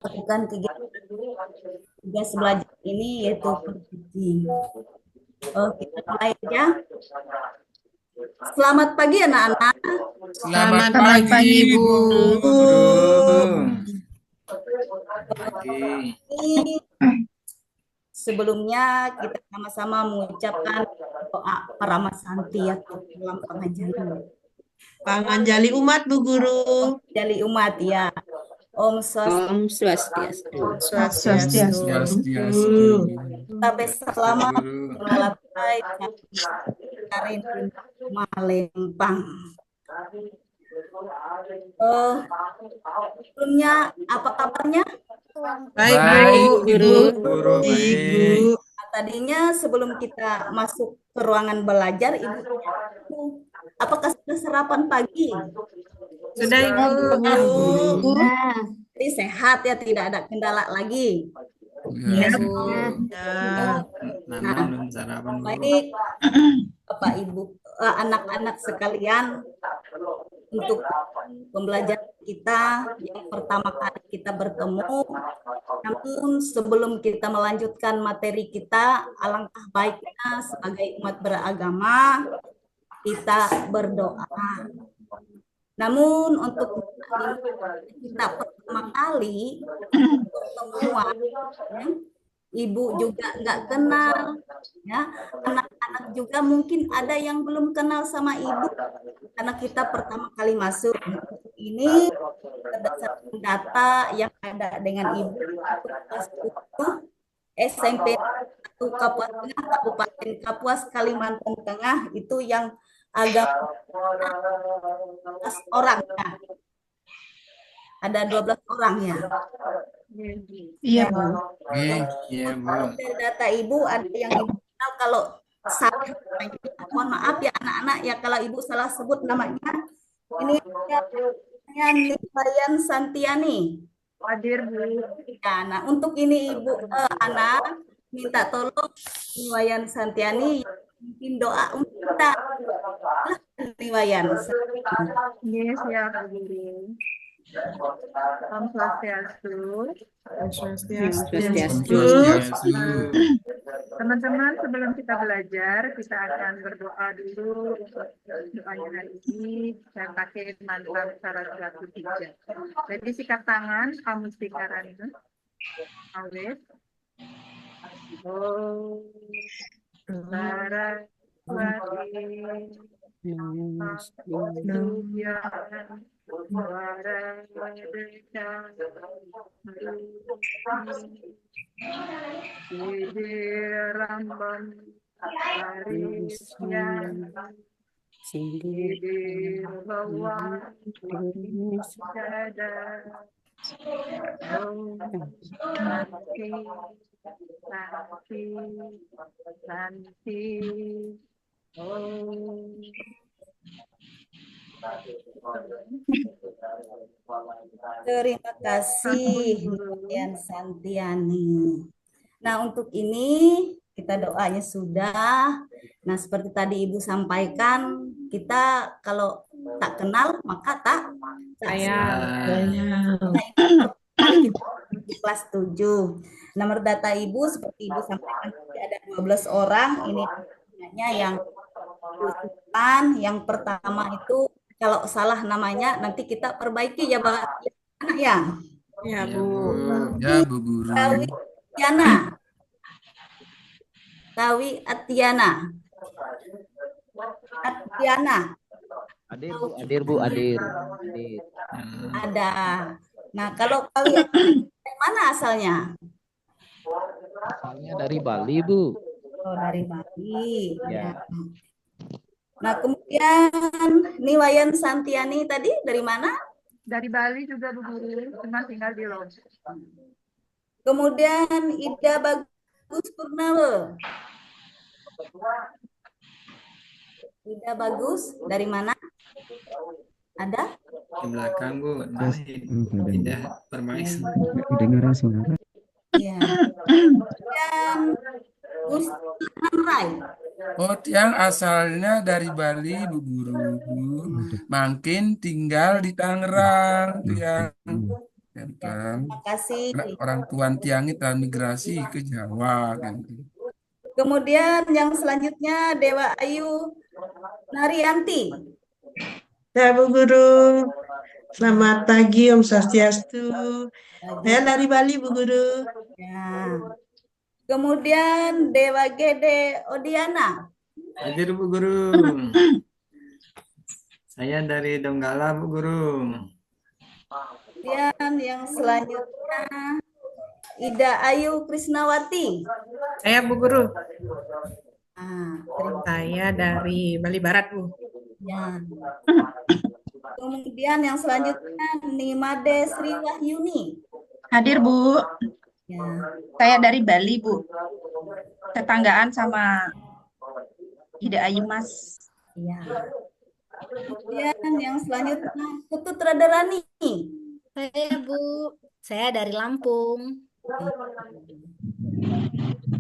melakukan kegiatan tugas belajar ini yaitu PPT. Kita mulai aja. Selamat pagi anak-anak. Selamat Selamat pagi, pagi, Bu. Bu Guru. Pagi. Ini sebelumnya kita sama-sama mengucapkan doa Paramasanti ya dalam pengajian. Panganjali umat, Bu Guru. Dari umat ya. Om Swastiastu. Om Swastiastu. Swastiastu. Swastiastu. Sampai selama Guru. melalui Karin Malembang. Sebelumnya apa kabarnya? Baik, Baik, Bu. Ibu Ibu. Guru. Baik, Bu. Baik. Tadinya sebelum kita masuk ke ruangan belajar, Ibu, apakah sudah sarapan pagi? Sudah, Ibu. Bu. Jadi sehat ya, tidak ada kendala lagi. Ya, Ya, Bu. Ya. Mama belum sarapan, Bu. Baik, Bapak Ibu, anak-anak sekalian, untuk pembelajaran kita yang pertama kali kita bertemu. Namun sebelum kita melanjutkan materi kita, alangkah baiknya sebagai umat beragama kita berdoa. Namun untuk kita pertama kali pertemuan, ya, Ibu juga nggak kenal, ya, anak-anak juga mungkin ada yang belum kenal sama Ibu karena kita pertama kali masuk. Ini berdasarkan data yang ada dengan Ibu kelas 10 SMP 1 Kapuas Tengah, Kabupaten Kapuas, Kalimantan Tengah, itu yang agama 12 orang ya. Ada 12 orang ya. Iya, Bu. Iya, Bu. Dari data Ibu ada yang Ibu kenal, kalau salah mohon maaf ya anak-anak ya kalau Ibu salah sebut namanya. Ini Niwayan Santiani. Hadir, Bu. Ya, nah untuk ini Ibu anak minta tolong Niwayan Santiani mungkin doa untuk kita. Niwayan. Yes, ya, Bu Guru. Om Swastiastu. Swastiastu. Swastiastu. Teman-teman, sebelum kita belajar, kita akan berdoa dulu untuk doanya hari ini. Saya pakai mantra Saraswati Puja. Jadi sikat tangan, kamu sikaran itu. Awet. Oh, Saraswati. Rambam Harisya Sidir Bawah Sada Om Santi Santi Santi Om. Terima kasih Niwayan Santiani. Nah, untuk ini kita doanya sudah. Nah, seperti tadi Ibu sampaikan, kita kalau tak kenal maka tak sayang. Di kelas 7. Nomor data Ibu seperti Ibu sampaikan ada 12 orang. Ini namanya yang berusukan. Yang pertama itu kalau salah namanya nanti kita perbaiki ya, Pak. Anak ya. Ya, Ya, Bu. Bu. Ya, Bu Guru. Tawi Atiana. Tawi Atiana. Atiana. Adir, Bu. Adir. Ada. Nah, kalau kalian dari mana asalnya? Asalnya dari Bali, Bu. Oh, dari Bali. Ya. Nah, kemudian Niwayan Santiani tadi dari mana? Dari Bali juga, Bu Guru, cuma tinggal di Lombok. Kemudian Ida Bagus Purnawa. Ida Bagus dari mana? Ada? Di belakang, Bu. Indah Permais. Iya. Kemudian Gusti Amrai. Oh, yang asalnya dari Bali, Bu Guru. Makin tinggal di Tangerang, yang kan Ya, kan. terima kasih. Karena orang Tuan Tiang itu migrasi ke Jawa kan. Kemudian yang selanjutnya Dewa Ayu Narianti. Ya, Bu Guru. Selamat pagi, Om Swastiastu. Saya dari Bali, Bu Guru. Ya. Kemudian Dewa Gede Odiana. Hadir Bu Guru. Saya dari Donggala Bu Guru. Kemudian yang selanjutnya Ida Ayu Krisnawati. Saya Bu Guru. Nah, Saya dari Bali Barat, Bu. ya. Kemudian yang selanjutnya Nimade Sri Wahyuni. Hadir, Bu. Ya. Saya dari Bali, Bu. Tetanggaan sama Ida Ayu, Mas. Ya. Kemudian yang selanjutnya Putut Radharani. Saya Bu, saya dari Lampung.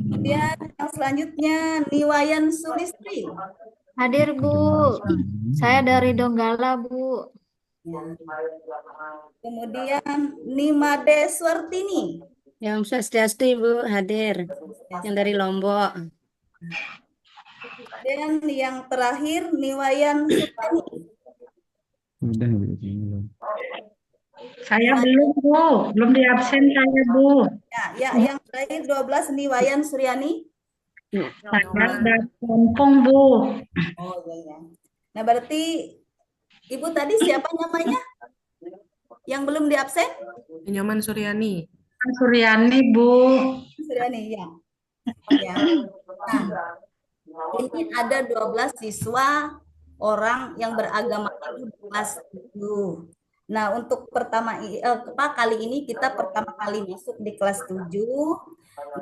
Kemudian yang selanjutnya Niwayan Sulistri. Hadir Bu, saya dari Donggala Bu. Ya. Kemudian Nimade Swartini. Yang Swastiastu Ibu hadir, yang dari Lombok. Dan yang terakhir Niwayan Sutani. Saya belum, Bu. Belum di absen saya, Bu. Ya, yang terakhir 12 Niwayan Suryani. Saya dari Lampung, Bu. Oh iya. Nah berarti Ibu tadi siapa namanya? Yang belum di absen? Nyoman Suryani. Suryani, Bu. Suryani, ya. Ya. Nah, ini ada 12 siswa orang yang beragama Hindu di kelas 7. Nah, untuk kali ini kita pertama kali masuk di kelas 7.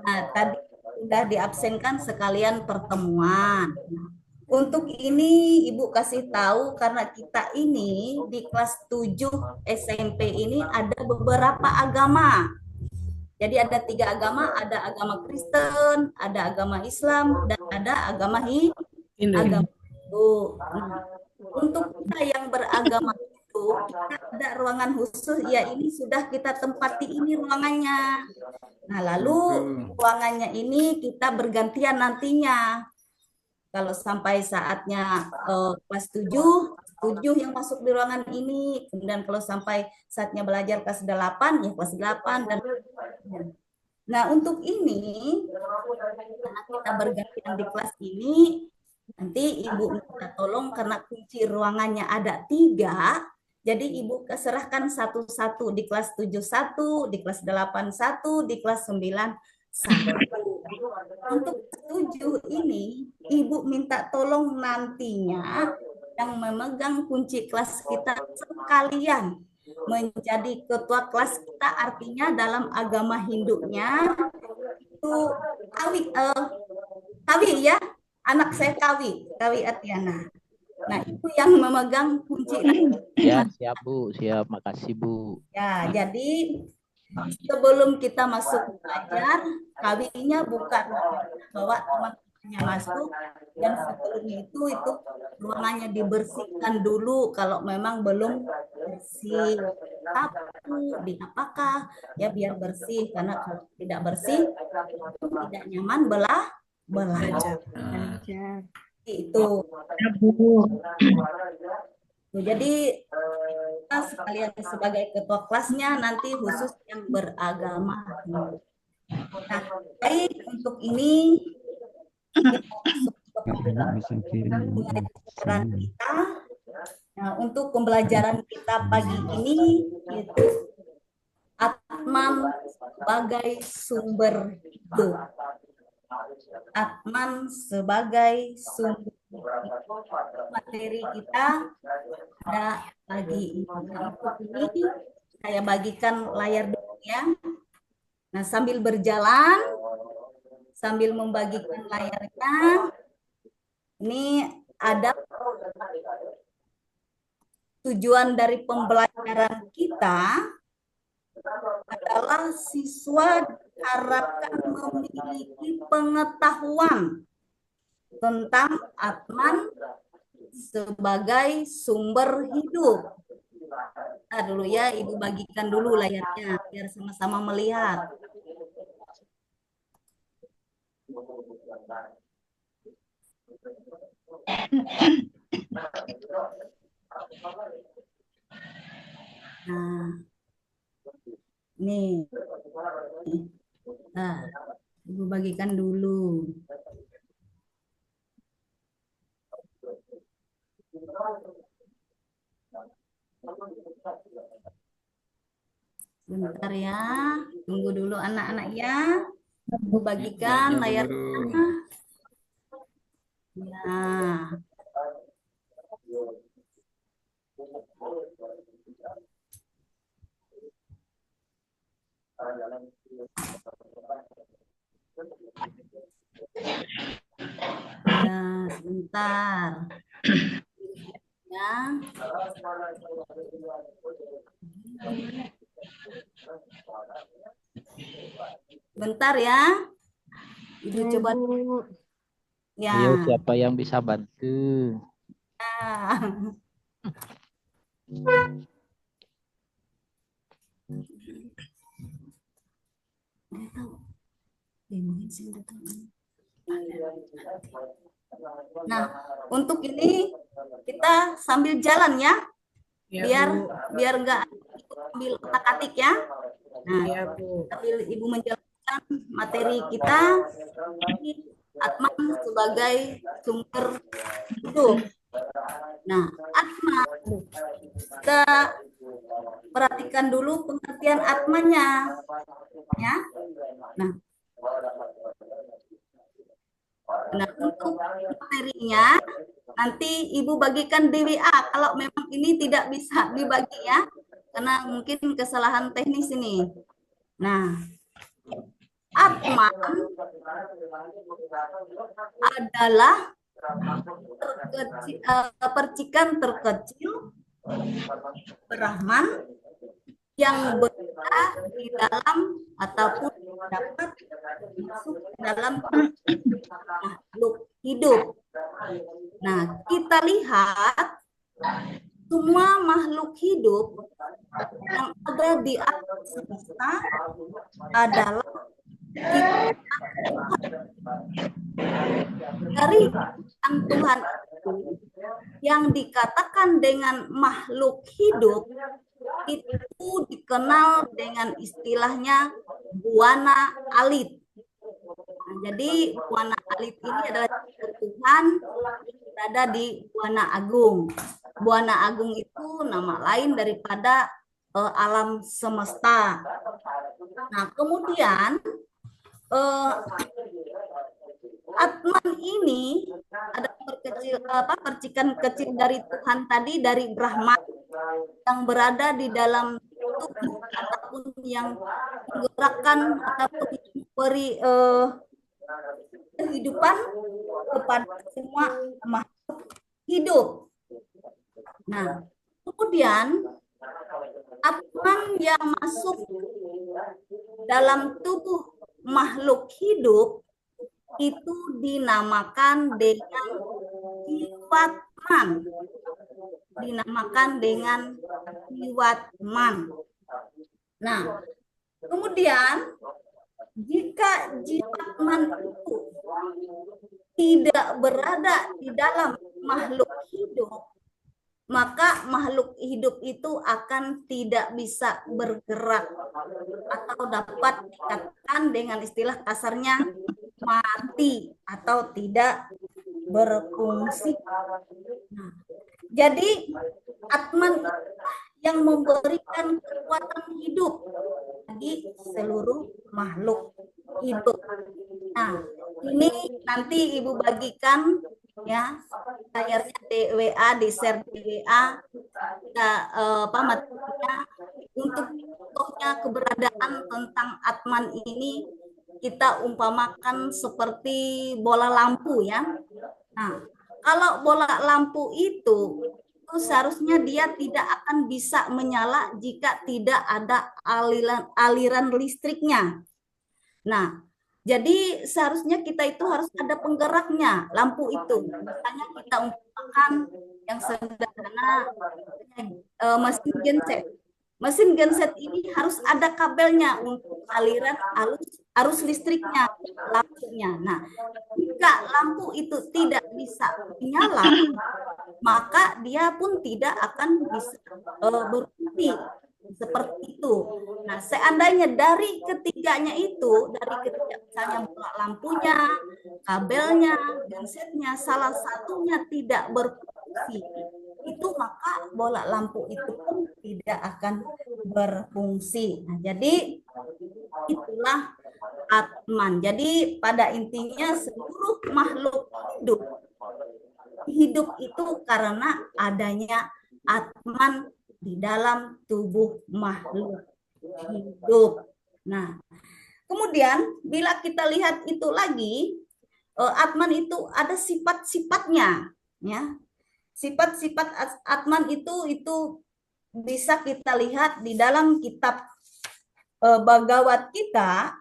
Nah, tadi sudah diabsenkan sekalian pertemuan. Nah, untuk ini Ibu kasih tahu karena kita ini di kelas 7 SMP ini ada beberapa agama. Jadi ada 3 agama, ada agama Kristen, ada agama Islam, dan ada agama Hindu. Nah, untuk kita yang beragama Hindu, kita ada ruangan khusus, ya ini sudah kita tempati ini ruangannya. Nah, lalu ruangannya ini kita bergantian nantinya. Kalau sampai saatnya kelas 7 yang masuk di ruangan ini, kemudian kalau sampai saatnya belajar kelas 8, ya kelas 8 dan nah, untuk ini karena kita bergantian di kelas ini, nanti Ibu minta tolong karena kunci ruangannya ada 3, jadi Ibu serahkan satu-satu di kelas 7 1, di kelas 8 1, di kelas 9 1. Untuk 7 ini Ibu minta tolong nantinya yang memegang kunci kelas kita sekalian menjadi ketua kelas kita, artinya dalam agama Hindunya itu Kawi ya, anak saya Kawi Atiana. Nah, itu yang memegang kunci. Ya, siap Bu, siap. Makasih Bu. Ya, jadi sebelum kita masuk belajar, Kawinya buka bawa teman-temannya masuk, dan sebelumnya itu ruangannya dibersihkan dulu kalau memang belum bersih. Sapu, apakah ya biar bersih, karena kalau tidak bersih tidak nyaman belajar. Itu. Jadi kita sekalian sebagai ketua kelasnya nanti khusus yang beragama. Nah, baik, untuk ini kita masuk kepada pembelajaran kita. Nah, untuk pembelajaran kita pagi ini yaitu Atman sebagai sumber hidup. Atman sebagai sumber hidup. Materi kita ada pagi ini. Nah, untuk ini saya bagikan layar dulu ya. Nah, sambil berjalan, sambil membagikan layarnya, ini ada tujuan dari pembelajaran kita adalah siswa diharapkan memiliki pengetahuan tentang Atman sebagai sumber hidup. Bentar dulu ya, Ibu bagikan dulu layarnya biar sama-sama melihat. Nah, nih. Nah, Ibu bagikan dulu. Bentar ya, tunggu dulu anak-anak ya. Ibu bagikan Ya, Bu layarnya. Guru. Ya. Ya, sebentar. Ya. Bentar ya. Ibu Ya, coba. Bu. Ya. Ayo, siapa yang bisa bantu? Nah, untuk ini kita sambil jalan ya, Ya, biar Bu. nggak ambil otak-atik ya. Nah, Ya, Bu. sambil Ibu menjelaskan materi kita, Atman sebagai sumber hidup. Nah, Atman, kita perhatikan dulu pengertian Atmannya, ya. Nah, untuk materinya nanti Ibu bagikan di WA kalau memang ini tidak bisa dibagi ya, karena mungkin kesalahan teknis ini. Nah, Atman adalah percikan terkecil Brahman yang berada di dalam ataupun dapat masuk ke dalam makhluk hidup. Nah, kita lihat semua makhluk hidup yang ada di alam semesta adalah dari Tuhan yang dikatakan dengan makhluk hidup itu dikenal dengan istilahnya buana alit. Nah, jadi buana alit ini adalah Tuhan yang berada di buana agung. Buana agung itu nama lain daripada alam semesta. Nah, kemudian Atman ini ada percikan kecil dari Tuhan tadi, dari Brahman yang berada di dalam tubuh ataupun yang menggerakkan ataupun memberi kehidupan kepada semua makhluk hidup. Nah, kemudian Atman yang masuk dalam tubuh makhluk hidup itu dinamakan dengan jiwatman. Dinamakan dengan jiwatman. Nah, kemudian jika jiwatman itu tidak berada di dalam makhluk hidup, maka makhluk hidup itu akan tidak bisa bergerak atau dapat dikatakan dengan istilah kasarnya mati atau tidak berfungsi. Nah, jadi Atman yang memberikan kekuatan hidup bagi seluruh makhluk hidup. Nah, ini nanti Ibu bagikan ya layarnya di WA, di share di WA kita materinya untuk contohnya keberadaan tentang Atman ini kita umpamakan seperti bola lampu ya. Nah, kalau bola lampu itu seharusnya dia tidak akan bisa menyala jika tidak ada aliran listriknya. Nah, jadi seharusnya kita itu harus ada penggeraknya lampu itu. Misalnya kita umpamakan yang sederhana mesin genset. Mesin genset ini harus ada kabelnya untuk aliran arus listriknya, lampunya. Nah, jika lampu itu tidak bisa menyala, maka dia pun tidak akan bisa berfungsi seperti itu. Nah, seandainya dari ketiganya itu, dari ketiga misalnya bola lampunya, kabelnya, gensetnya, salah satunya tidak berfungsi, itu maka bola lampu itu pun tidak akan berfungsi. Nah, jadi itulah Atman. Jadi pada intinya seluruh makhluk hidup itu karena adanya Atman di dalam tubuh makhluk hidup. Nah, kemudian bila kita lihat itu lagi, Atman itu ada sifat-sifatnya, ya. Sifat-sifat Atman itu bisa kita lihat di dalam kitab Bhagavad Gita,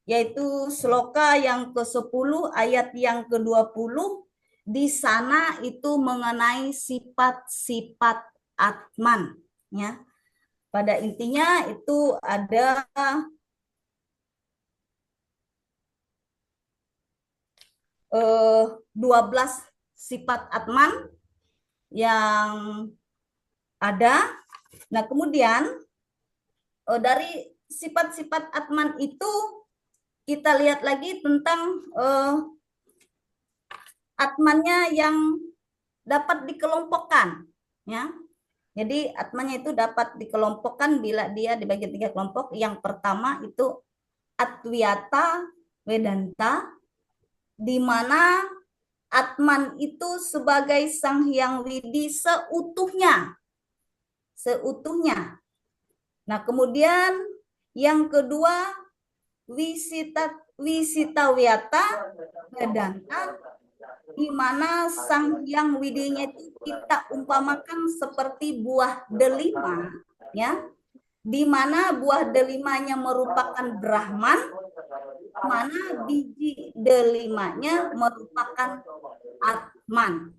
yaitu sloka yang ke-10 ayat yang ke-20. Di sana itu mengenai sifat-sifat Atman, ya. Pada intinya itu ada 12 sifat Atman yang ada. Nah, kemudian dari sifat-sifat Atman itu kita lihat lagi tentang Atmannya yang dapat dikelompokkan, ya. Jadi Atmannya itu dapat dikelompokkan bila dia dibagi 3 kelompok. Yang pertama itu Advaita Vedanta, di mana Atman itu sebagai Sang Hyang Widi seutuhnya. Nah, kemudian yang kedua Visitawiyata Vedanta, di mana Sang Hyang Widinya itu kita umpamakan seperti buah delima, ya, di mana buah delimanya merupakan Brahman, mana biji delimanya merupakan Atman.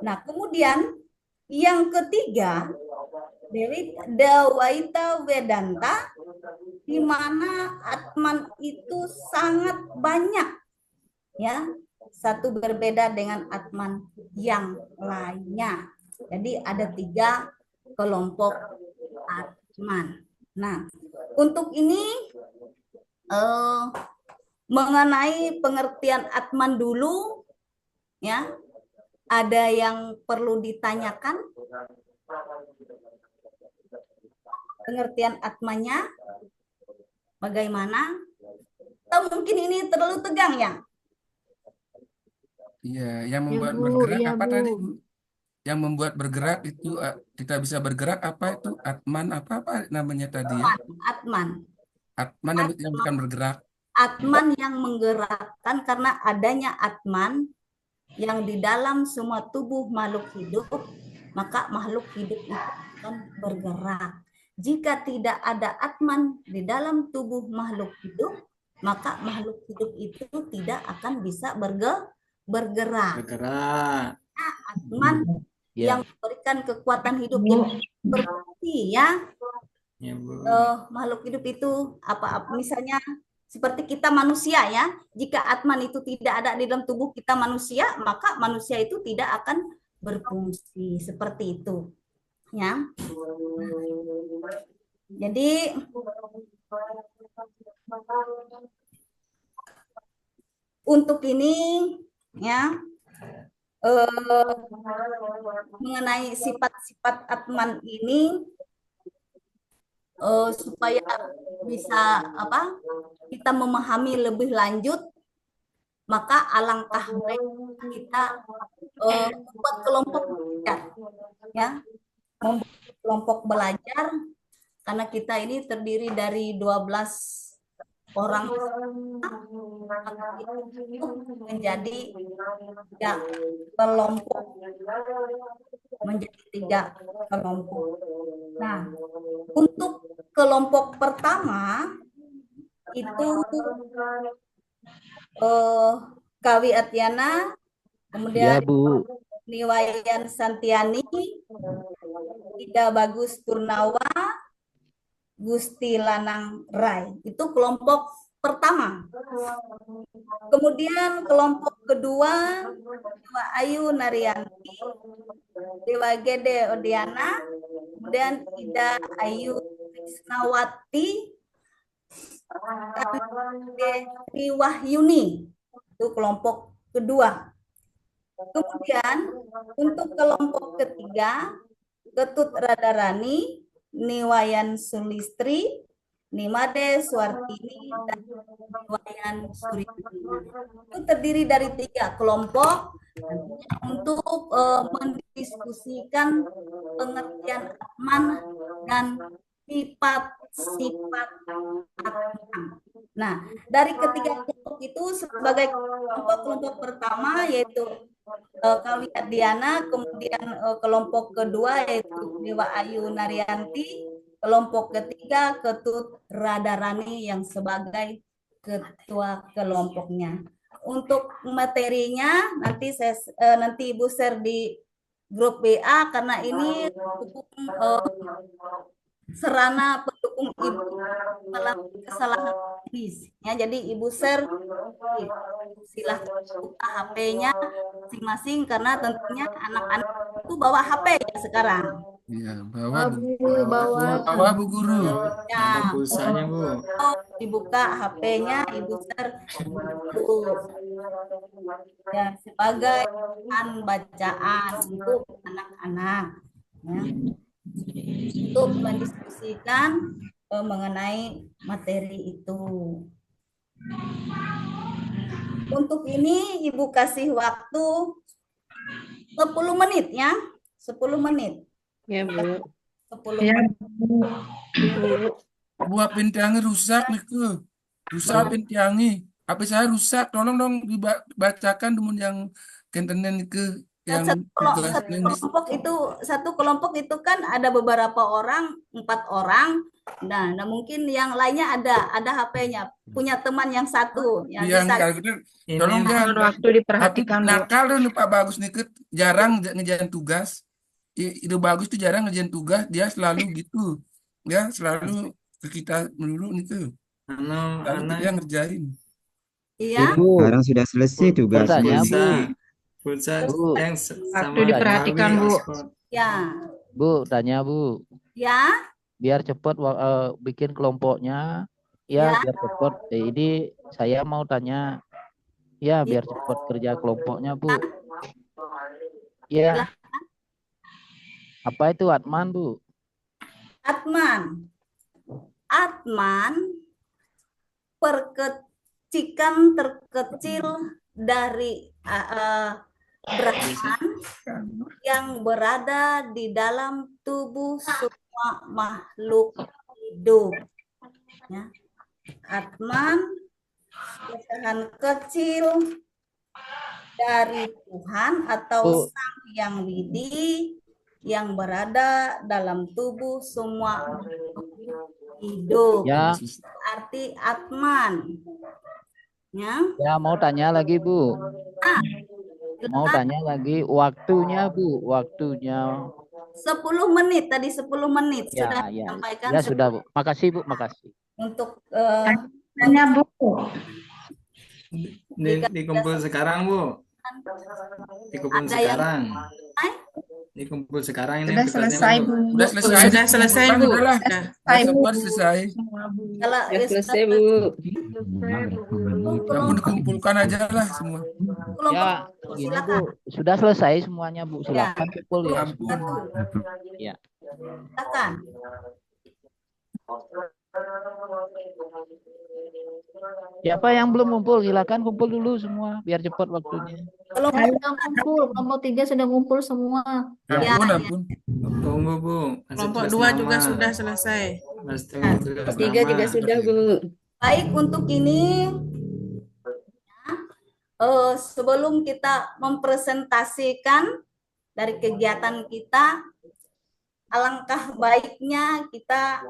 Nah, kemudian yang ketiga dari Dvaita Vedanta, di mana Atman itu sangat banyak, ya, satu berbeda dengan Atman yang lainnya. Jadi ada 3 kelompok Atman. Nah, untuk ini mengenai pengertian Atman dulu, ya, ada yang perlu ditanyakan? Pengertian Atmannya bagaimana? Atau mungkin ini terlalu tegang, ya? Iya, yang membuat Bu, bergerak ya, apa Bu. tadi, Bu? Yang membuat bergerak itu kita bisa bergerak apa itu? Atman apa namanya tadi ya? Atman. Atman yang bukan bergerak. Atman yang menggerakkan karena adanya Atman yang di dalam semua tubuh makhluk hidup, maka makhluk hidup itu akan bergerak. Jika tidak ada Atman di dalam tubuh makhluk hidup, maka makhluk hidup itu tidak akan bisa bergerak. Atman yang memberikan kekuatan hidup yang berfungsi, ya. Makhluk hidup itu apa misalnya seperti kita manusia, ya. Jika Atman itu tidak ada di dalam tubuh kita manusia, maka manusia itu tidak akan berfungsi seperti itu, ya. Jadi untuk ini, ya, mengenai sifat-sifat Atman ini supaya bisa kita memahami lebih lanjut, maka alangkah baik kita membuat kelompok belajar, ya, membuat kelompok belajar, karena kita ini terdiri dari 12 orang menjadi 3 kelompok, Nah, untuk kelompok pertama itu Kawi Atyana, kemudian Ya, Bu. Niwayan Santiani, Ida Bagus Purnawa, Gusti Lanang Rai. Itu kelompok pertama. Kemudian kelompok kedua, Dewa Ayu Naryanti, Dewa Gede Odiana, kemudian Ida Ayu Krisnawati, dan Dewi Wahyuni. Itu kelompok kedua. Kemudian untuk kelompok ketiga, Ketut Radharani, Niwayan Sulistri, Nimade Suartini, dan Niwayan Suryani. Itu terdiri dari 3 kelompok untuk mendiskusikan pengertian Atman dan sifat-sifat Atman. Nah, dari ketiga kelompok itu sebagai kelompok pertama yaitu Kawi Diana, kemudian kelompok kedua yaitu Dewa Ayu Naryanti, kelompok ketiga Ketut Radharani yang sebagai ketua kelompoknya. Untuk materinya nanti Ibu share di grup WA karena ini sarana pendukung Ibu dalam kesalahan teknis. Ya, jadi Ibu share, silahkan buka HP-nya masing-masing karena tentunya anak-anak itu bawa HP ya sekarang. Iya, bawa Bu Guru. Ada Ya, pulsanya, Bu. dibuka HP-nya, Ibu share ya sebagai bacaan untuk anak-anak. Ya. Untuk mendiskusikan mengenai materi itu. Untuk ini Ibu kasih waktu 10 menit ya. 10 menit. Ya, Bu. 10 Ya, menit. Buah pintiangnya rusak nih ke. Rusak pintiangnya. HP saya rusak. Tolong dong dibacakan dulu yang kentenen ke yang satu kelompok itu kan ada beberapa orang, 4 orang. Nah, mungkin yang lainnya ada HP-nya, punya teman yang satu yang yang bisa. tolong Mohon waktu diperhatikan, Bu. nakal dong Pak Bagus nih jarang ngerjain tugas. Itu Bagus tuh jarang ngerjain tugas, dia selalu gitu. Ya, selalu ke kita melulu nih tuh. Lalu dia ngerjain. Iya. Sekarang sudah selesai tugasnya, Bu. Pulsa Bu. yang Waktu diperhatikan, Bu. Ya. Bu, tanya Bu. Ya. Biar cepat bikin kelompoknya. Ya, biar cepat. Ini saya mau tanya. Ya, biar cepat kerja kelompoknya, Bu. Ya. Apa itu Atman, Bu? Atman perkecikan terkecil dari beratan yang berada di dalam tubuh semua makhluk hidup. Ya. Atman pecahan kecil dari Tuhan atau Sang Yang Widi yang berada dalam tubuh semua makhluk hidup. Ya. Arti Atman. Ya, mau tanya lagi, Bu. Mau tanya lagi waktunya, Bu. Waktunya 10 menit tadi, 10 menit ya, sudah ya. disampaikan. Ya sudah, Bu. Makasih, Bu. Makasih. Untuk tanya, Bu. Dikumpul sekarang, Bu. Dikumpul sekarang. Dikumpul sekarang ini. Sudah selesai, Bu. Sudah selesai, Bu. Selesai. Kalau selesai, Bu. Kamu dikumpulkan aja lah semua. Ya, gini, Bu. Sudah selesai semuanya, Bu. Silakan kumpul ya. Ya. Silakan. Siapa yang belum kumpul, silakan kumpul dulu semua biar cepat waktunya. Saya sudah kumpul, kelompok 3 sudah kumpul semua. Ampun. Tunggu, Bu. Kelompok 2 juga sudah selesai. Kelompok 3 juga sudah, Bu. Baik, untuk ini sebelum kita mempresentasikan dari kegiatan kita, alangkah baiknya kita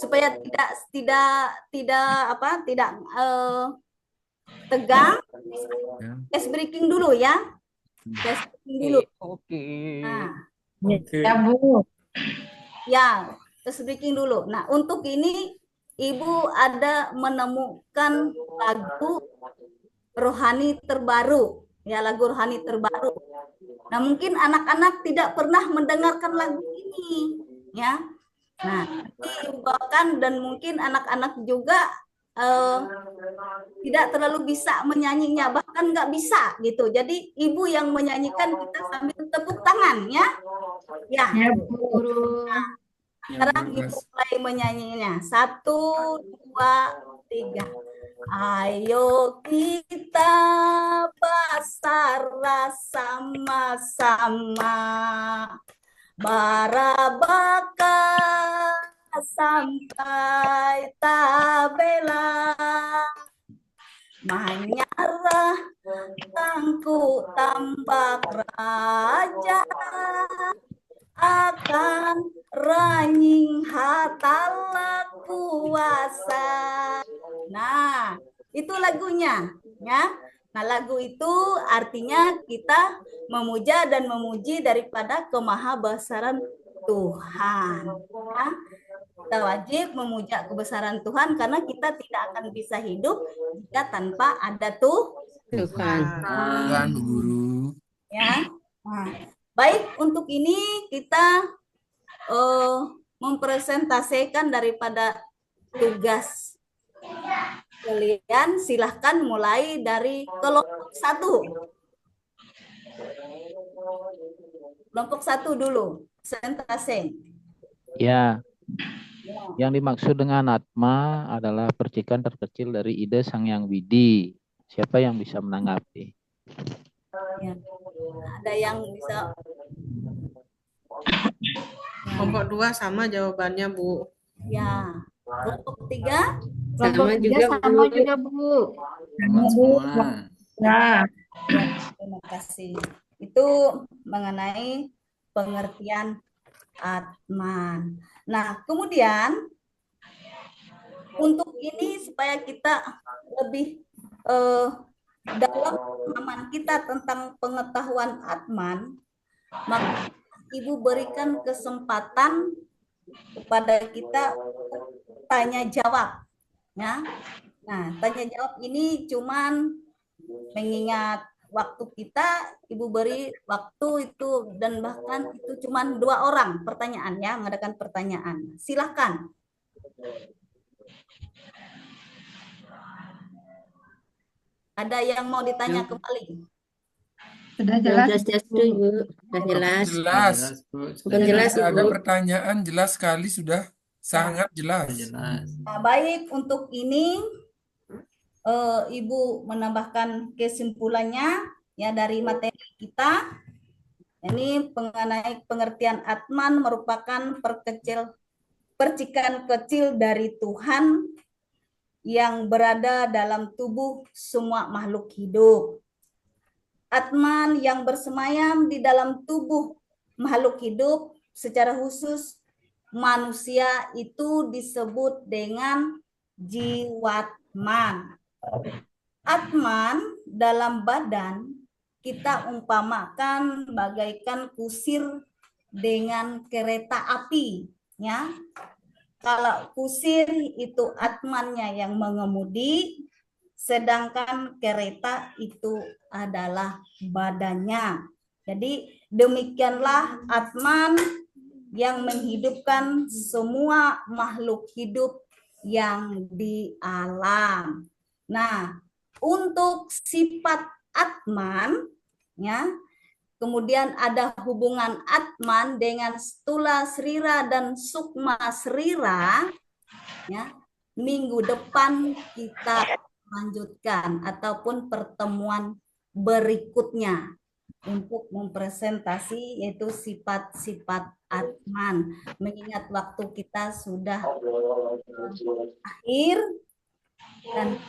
supaya tidak tegang. Case breaking dulu ya. Case breaking dulu. Oke. Nah, Ya, Bu. ya, case breaking dulu. Nah, untuk ini Ibu ada menemukan lagu rohani terbaru, ya, lagu rohani terbaru. Nah, mungkin anak-anak tidak pernah mendengarkan lagu ini, ya. Nah, nanti Ibu bawakan dan mungkin anak-anak juga tidak terlalu bisa menyanyinya, bahkan nggak bisa gitu. Jadi Ibu yang menyanyikan, kita sambil tepuk tangan, ya. Ya. Ya, Bu. Guru. Sekarang Ibu mulai menyanyinya. 1, 2, 3. Ayo kita basarah sama-sama, barabaka sampai tabela, menyerah tangku tambak raja, akan ranying hatala kuasa. Nah, itu lagunya, ya. Nah, lagu itu artinya kita memuja dan memuji daripada kemahabesaran Tuhan. Ya. Kita wajib memuja kebesaran Tuhan karena kita tidak akan bisa hidup jika tanpa ada Tuhan. Tuhan, Bu Guru. Ya. Nah, baik, untuk ini kita mempresentasikan daripada tugas kalian. Silahkan mulai dari kelompok 1. Kelompok 1 dulu, presentasi. Ya, yang dimaksud dengan Atma adalah percikan terkecil dari ide Sang Yang Widi. Siapa yang bisa menanggapi? Ya. Ada yang bisa? Kelompok 2 sama jawabannya, Bu. Ya. Kelompok 3? Kelompok tiga sama juga, Bu. Sama semua. Ya. Terima kasih. Itu mengenai pengertian Atman. Nah, kemudian untuk ini supaya kita lebih dalam pemahaman kita tentang pengetahuan Atman, maka Ibu berikan kesempatan kepada kita tanya jawab, ya. Nah, tanya jawab ini cuman mengingat waktu kita, Ibu beri waktu itu dan bahkan itu cuman 2 orang pertanyaan, ya, mengadakan pertanyaan. Silahkan. Ada yang mau ditanya kembali? Sudah jelas. Jelas, Bu. Sudah jelas. Jelas. Sudah jelas, Tidak ada Ibu. pertanyaan, jelas sekali, sudah sangat jelas. Nah, baik, untuk ini Ibu menambahkan kesimpulannya, ya, dari materi kita. Ini mengenai pengertian Atman merupakan percikan kecil dari Tuhan yang berada dalam tubuh semua makhluk hidup. Atman yang bersemayam di dalam tubuh makhluk hidup, secara khusus manusia, itu disebut dengan jiwatman. Atman dalam badan kita umpamakan bagaikan kusir dengan kereta api, ya. Kalau kusir itu Atmannya yang mengemudi, sedangkan kereta itu adalah badannya. Jadi demikianlah Atman yang menghidupkan semua makhluk hidup yang di alam. Nah, untuk sifat Atman, ya, kemudian ada hubungan Atman dengan Stula Srira dan Sukma Srira, ya. Minggu depan kita lanjutkan ataupun pertemuan berikutnya untuk mempresentasi yaitu sifat-sifat Atman. Mengingat waktu kita sudah akhir, Dan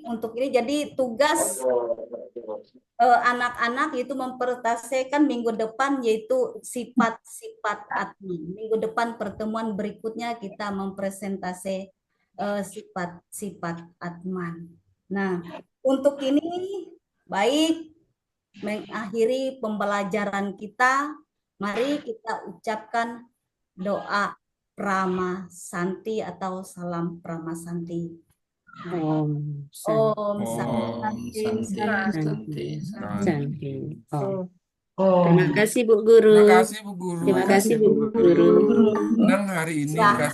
untuk ini jadi tugas anak-anak itu mempresentasikan minggu depan yaitu sifat-sifat admin. Minggu depan pertemuan berikutnya kita mempresentasi sifat-sifat admin. Nah, untuk ini baik mengakhiri pembelajaran kita, mari kita ucapkan doa Pramasanti atau salam Pramasanti. Om Om Santi, Santi. Santi. Om. Terima kasih Bu Guru. Terima kasih Bu Guru. Terima kasih Bu Guru. Senang hari ini Ya. dikasih